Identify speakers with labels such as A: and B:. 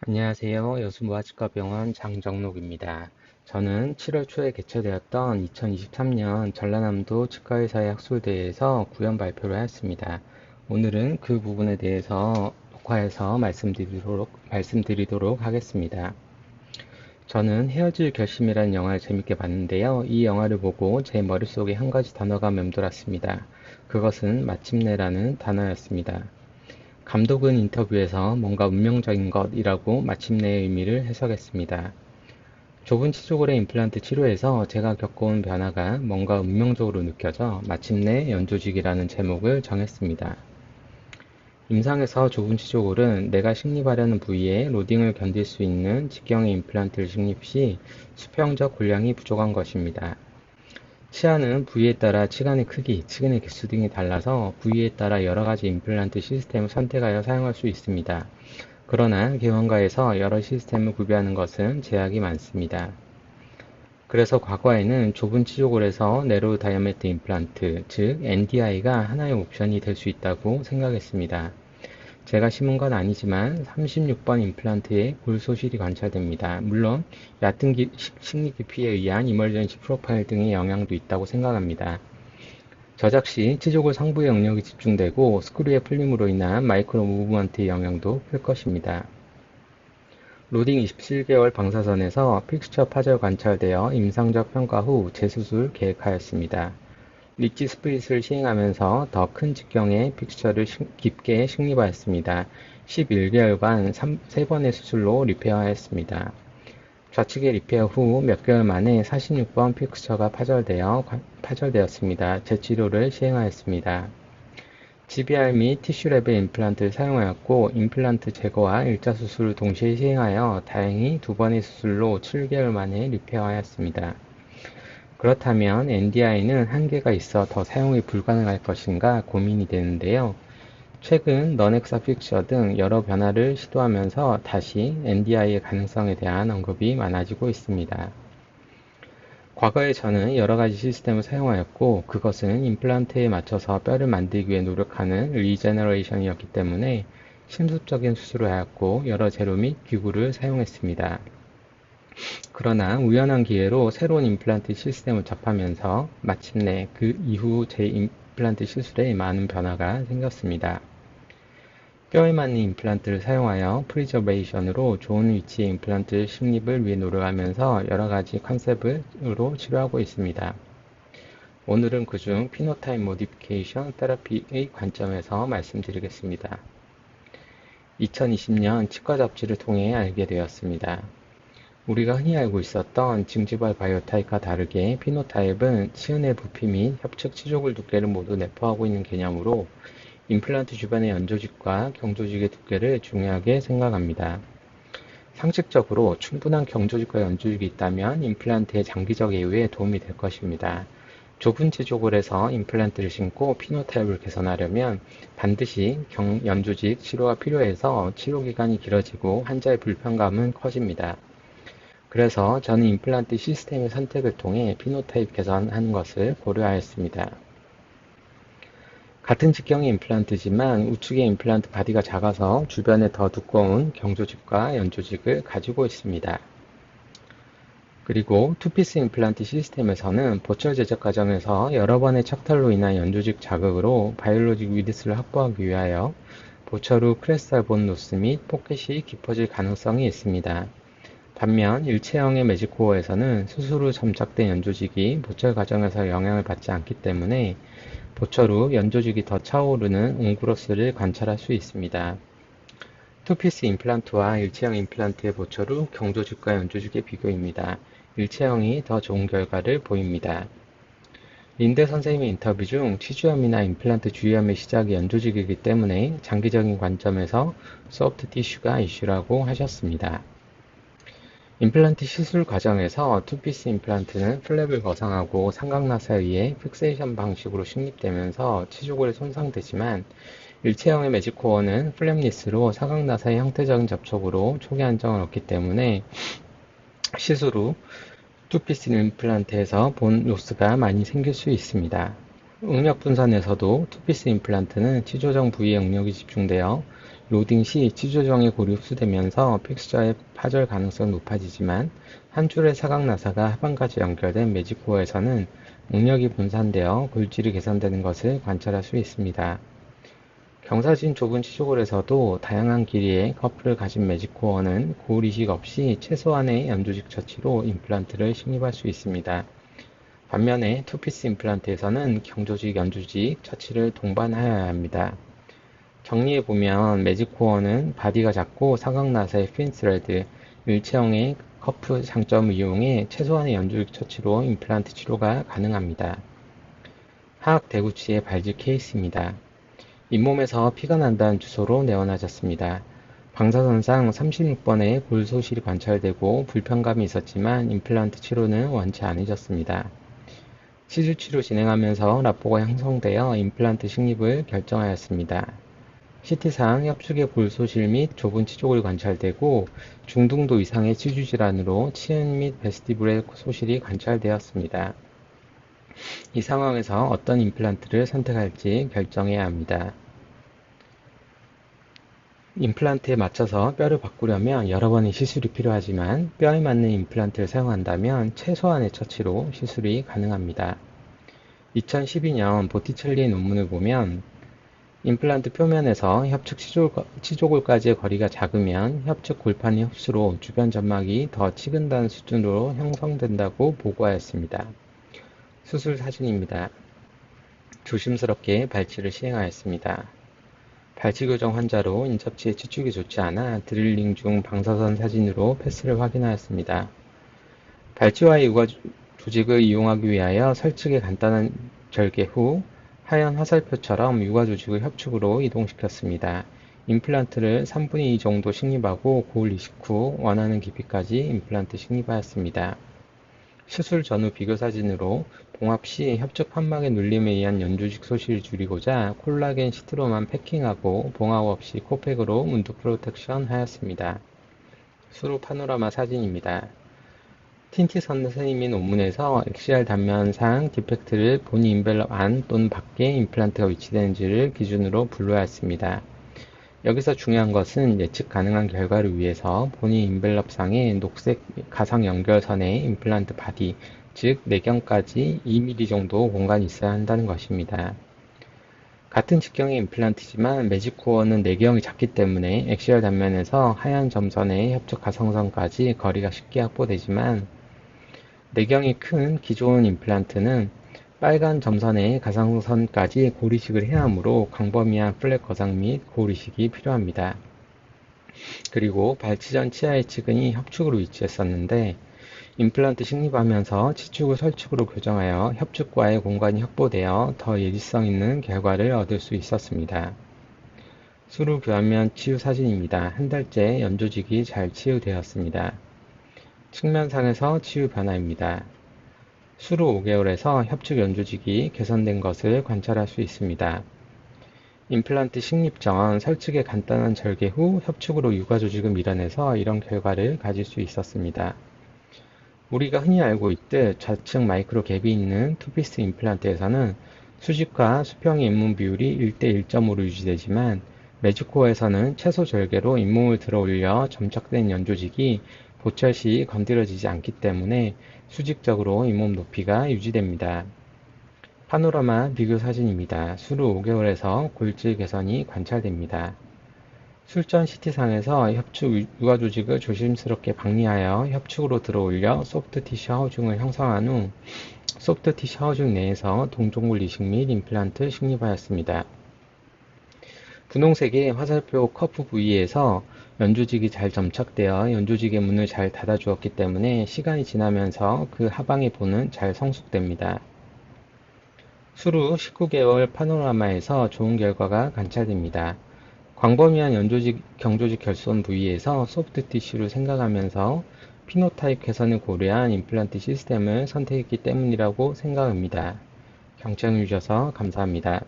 A: 안녕하세요. 여수무아치과병원 장정록입니다. 저는 7월 초에 개최되었던 2023년 전라남도 치과의사의 학술대회에서 구연 발표를 하였습니다. 오늘은 그 부분에 대해서 녹화해서 말씀드리도록 하겠습니다. 저는 헤어질 결심이라는 영화를 재밌게 봤는데요. 이 영화를 보고 제 머릿속에 한 가지 단어가 맴돌았습니다. 그것은 마침내라는 단어였습니다. 감독은 인터뷰에서 뭔가 운명적인 것이라고 마침내의 의미를 해석했습니다. 좁은 치조골의 임플란트 치료에서 제가 겪어온 변화가 뭔가 운명적으로 느껴져 마침내 연조직이라는 제목을 정했습니다. 임상에서 좁은 치조골은 내가 식립하려는 부위에 로딩을 견딜 수 있는 직경의 임플란트를 식립 시 수평적 골량이 부족한 것입니다. 치아는 부위에 따라 치간의 크기, 치근의 개수 등이 달라서 부위에 따라 여러 가지 임플란트 시스템을 선택하여 사용할 수 있습니다. 그러나 개원가에서 여러 시스템을 구비하는 것은 제약이 많습니다. 그래서 과거에는 좁은 치조골에서 내로우 다이아메트 임플란트, 즉 NDI가 하나의 옵션이 될 수 있다고 생각했습니다. 제가 심은 건 아니지만 36번 임플란트에 골 소실이 관찰됩니다. 물론 얕은 식립 깊이에 의한 이멀전시 프로파일 등의 영향도 있다고 생각합니다. 저작 시 치조골 상부의 영역이 집중되고 스크류의 풀림으로 인한 마이크로 무브먼트의 영향도 클 것입니다. 로딩 27개월 방사선에서 픽스처 파절 관찰되어 임상적 평가 후 재수술 계획하였습니다. 리치 스플릿을 시행하면서 더 큰 직경의 픽스처를 깊게 식립하였습니다. 11개월간 3번의 수술로 리페어하였습니다. 좌측의 리페어 후 몇 개월 만에 46번 픽스처가 파절되었습니다. 재치료를 시행하였습니다. GBR 및 티슈 레벨 임플란트를 사용하였고 임플란트 제거와 일자 수술을 동시에 시행하여 다행히 2번의 수술로 7개월 만에 리페어하였습니다. 그렇다면 NDI는 한계가 있어 더 사용이 불가능할 것인가 고민이 되는데요. 최근 너넥사 픽처 등 여러 변화를 시도하면서 다시 NDI의 가능성에 대한 언급이 많아지고 있습니다. 과거에 저는 여러 가지 시스템을 사용하였고 그것은 임플란트에 맞춰서 뼈를 만들기 위해 노력하는 리제너레이션이었기 때문에 심습적인 수술을 하였고 여러 재료 및 기구를 사용했습니다. 그러나 우연한 기회로 새로운 임플란트 시스템을 접하면서 마침내 그 이후 제 임플란트 시술에 많은 변화가 생겼습니다. 뼈에 맞는 임플란트를 사용하여 프리저베이션으로 좋은 위치의 임플란트 식립을 위해 노력하면서 여러 가지 컨셉으로 치료하고 있습니다. 오늘은 그중 피노타입 모디피케이션 테라피의 관점에서 말씀드리겠습니다. 2020년 치과 잡지를 통해 알게 되었습니다. 우리가 흔히 알고 있었던 징지발 바이오타입과 다르게 피노타입은 치은의 부피 및 협측 치조골 두께를 모두 내포하고 있는 개념으로 임플란트 주변의 연조직과 경조직의 두께를 중요하게 생각합니다. 상식적으로 충분한 경조직과 연조직이 있다면 임플란트의 장기적 예후에 도움이 될 것입니다. 좁은 치조골에서 임플란트를 심고 피노타입을 개선하려면 반드시 연조직 치료가 필요해서 치료 기간이 길어지고 환자의 불편감은 커집니다. 그래서 저는 임플란트 시스템의 선택을 통해 피노타입 개선하는 것을 고려하였습니다. 같은 직경의 임플란트지만 우측의 임플란트 바디가 작아서 주변에 더 두꺼운 경조직과 연조직을 가지고 있습니다. 그리고 투피스 임플란트 시스템에서는 보철 제작 과정에서 여러 번의 착탈로 인한 연조직 자극으로 바이올로직 위드스를 확보하기 위하여 보철 후 크레스탈 본 로스 및 포켓이 깊어질 가능성이 있습니다. 반면 일체형의 매직코어에서는 수술 후 점착된 연조직이 보철 과정에서 영향을 받지 않기 때문에 보철 후 연조직이 더 차오르는 옹그로스를 관찰할 수 있습니다. 투피스 임플란트와 일체형 임플란트의 보철 후 경조직과 연조직의 비교입니다. 일체형이 더 좋은 결과를 보입니다. 린데 선생님의 인터뷰 중 치주염이나 임플란트 주위염의 시작이 연조직이기 때문에 장기적인 관점에서 소프트 티슈가 이슈라고 하셨습니다. 임플란트 시술 과정에서 투피스 임플란트는 플랩을 거상하고 삼각나사에 의해 픽세이션 방식으로 식립되면서 치조골에 손상되지만 일체형의 매직코어는 플랩리스로 사각나사의 형태적인 접촉으로 초기 안정을 얻기 때문에 시술 후 투피스 임플란트에서 본 로스가 많이 생길 수 있습니다. 응력 분산에서도 투피스 임플란트는 치조정 부위에 응력이 집중되어 로딩 시 치주 조정의 골이 흡수되면서 픽스처의 파절 가능성은 높아지지만 한 줄의 사각 나사가 하반까지 연결된 매직코어에서는 응력이 분산되어 골질이 개선되는 것을 관찰할 수 있습니다. 경사진 좁은 치조골에서도 다양한 길이의 커프를 가진 매직코어는 고울 이식 없이 최소한의 연조직 처치로 임플란트를 식립할 수 있습니다. 반면에 투피스 임플란트에서는 경조직, 연조직 처치를 동반하여야 합니다. 정리해보면 매직코어는 바디가 작고 사각나사의 핀스레드, 일체형의 커프 장점을 이용해 최소한의 연조직 처치로 임플란트 치료가 가능합니다. 하악 대구치의 발질 케이스입니다. 잇몸에서 피가 난다는 주소로 내원하셨습니다. 방사선상 36번의 골 소실이 관찰되고 불편감이 있었지만 임플란트 치료는 원치 않으셨습니다. 시술 치료 진행하면서 라포가 형성되어 임플란트 식립을 결정하였습니다. CT상 협축의 골소실 및 좁은 치조골이 관찰되고 중등도 이상의 치주 질환으로 치은 및 베스티불의 소실이 관찰되었습니다. 이 상황에서 어떤 임플란트를 선택할지 결정해야 합니다. 임플란트에 맞춰서 뼈를 바꾸려면 여러 번의 시술이 필요하지만 뼈에 맞는 임플란트를 사용한다면 최소한의 처치로 시술이 가능합니다. 2012년 보티첼리의 논문을 보면 임플란트 표면에서 협축 치조골까지의 거리가 작으면 협축 골판의 흡수로 주변 점막이 더 치근다는 수준으로 형성된다고 보고하였습니다. 수술 사진입니다. 조심스럽게 발치를 시행하였습니다. 발치 교정 환자로 인접치의 치축이 좋지 않아 드릴링 중 방사선 사진으로 패스를 확인하였습니다. 발치와의 유과 조직을 이용하기 위하여 설측의 간단한 절개 후 하얀 화살표처럼 유과 조직을 협축으로 이동시켰습니다. 임플란트를 3분의 2 정도 식립하고 고울 이식 후 원하는 깊이까지 임플란트 식립하였습니다. 수술 전후 비교 사진으로 봉합 시 협축 판막의 눌림에 의한 연조직 소실을 줄이고자 콜라겐 시트로만 패킹하고 봉합 없이 코팩으로 운드 프로텍션 하였습니다. 수루 파노라마 사진입니다. 틴티 선생님의 논문에서 XR 단면상 디펙트를 보니 인벨럽 안 또는 밖에 임플란트가 위치되는지를 기준으로 분류하였습니다. 여기서 중요한 것은 예측 가능한 결과를 위해서 보니 인벨럽상의 녹색 가상 연결선의 임플란트 바디, 즉 내경까지 2mm 정도 공간이 있어야 한다는 것입니다. 같은 직경의 임플란트지만 매직코어는 내경이 작기 때문에 XR 단면에서 하얀 점선의 협축 가상선까지 거리가 쉽게 확보되지만 내경이 큰 기존 임플란트는 빨간 점선의 가상선까지 고리식을 해야 하므로 광범위한 플랫 거상 및 고리식이 필요합니다. 그리고 발치 전 치아의 측은이 협축으로 위치했었는데 임플란트 식립하면서 치축을 설축으로 교정하여 협축과의 공간이 확보되어 더 예지성 있는 결과를 얻을 수 있었습니다. 수루 교환면 치유 사진입니다. 한 달째 연조직이 잘 치유되었습니다. 측면상에서 치유 변화입니다. 수루 5개월에서 협축 연조직이 개선된 것을 관찰할 수 있습니다. 임플란트 식립 전 설측의 간단한 절개 후 협축으로 유과 조직을 밀어내서 이런 결과를 가질 수 있었습니다. 우리가 흔히 알고 있듯 좌측 마이크로 갭이 있는 투피스 임플란트에서는 수직과 수평의 잇몸 비율이 1대 1.5로 유지되지만 매직코어에서는 최소 절개로 잇몸을 들어 올려 점착된 연조직이 보철 시 건드려지지 않기 때문에 수직적으로 잇몸 높이가 유지됩니다. 파노라마 비교 사진입니다. 수루 5개월에서 골질 개선이 관찰됩니다. 술전 CT상에서 협축 유과 조직을 조심스럽게 박리하여 협축으로 들어올려 소프트 티슈 하우징을 형성한 후 소프트 티슈 하우징 내에서 동종골 이식 및 임플란트 식립하였습니다. 분홍색의 화살표 커프 부위에서 연조직이 잘 점착되어 연조직의 문을 잘 닫아주었기 때문에 시간이 지나면서 그 하방의 본은 잘 성숙됩니다. 수루 19개월 파노라마에서 좋은 결과가 관찰됩니다. 광범위한 연조직, 경조직 결손 부위에서 소프트 티슈를 생각하면서 피노타입 개선을 고려한 임플란트 시스템을 선택했기 때문이라고 생각합니다. 경청해 주셔서 감사합니다.